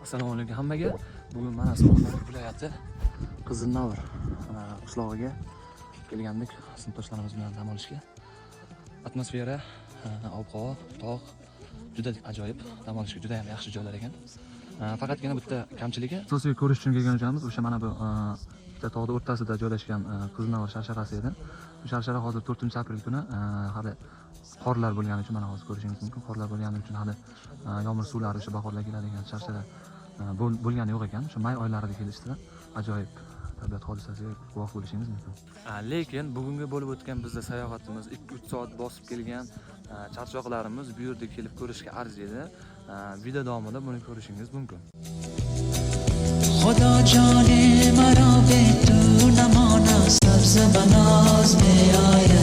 Assalomu alaykum hammaga. Bugun mana Surxondaryo viloyati Qizilnavr qishlog'iga kelgandik sinfdoshlarimiz bilan dam olishga. Atmosfera, ob-havo, tog' juda ajoyib, dam olishga juda ham yaxshi joylar ekan. Faqatgina bitta kamchiligi, asosiy ko'rish uchun kelgan joyimiz o'sha mana bu bitta tog'ning o'rtasida joylashgan Qizilnavr sharsharasi edi. Bu sharshara hozir 4-aprel kuni hali qorlar bo'lgani uchun mana hozir ko'rishingiz mumkin. Qorlar bo'lgani uchun hali yomg'ir suvlari o'sha bahorda keladigan sharshara bo'lgani yo'q ekan. O'sha may oylarida kelishdi. Ajoyib tabiat hodisasiga guvoh bo'lishingiz mumkin. Lekin bugungi bo'lib o'tgan bizda sayohatimiz 2-3 soat bosib kelgan charchoqlarimiz bu yerda kelib ko'rishga arziydi. Video davomida buni ko'rishingiz mumkin. खुदा जाने मरा बे तू न माना सब्ज बनाज में आया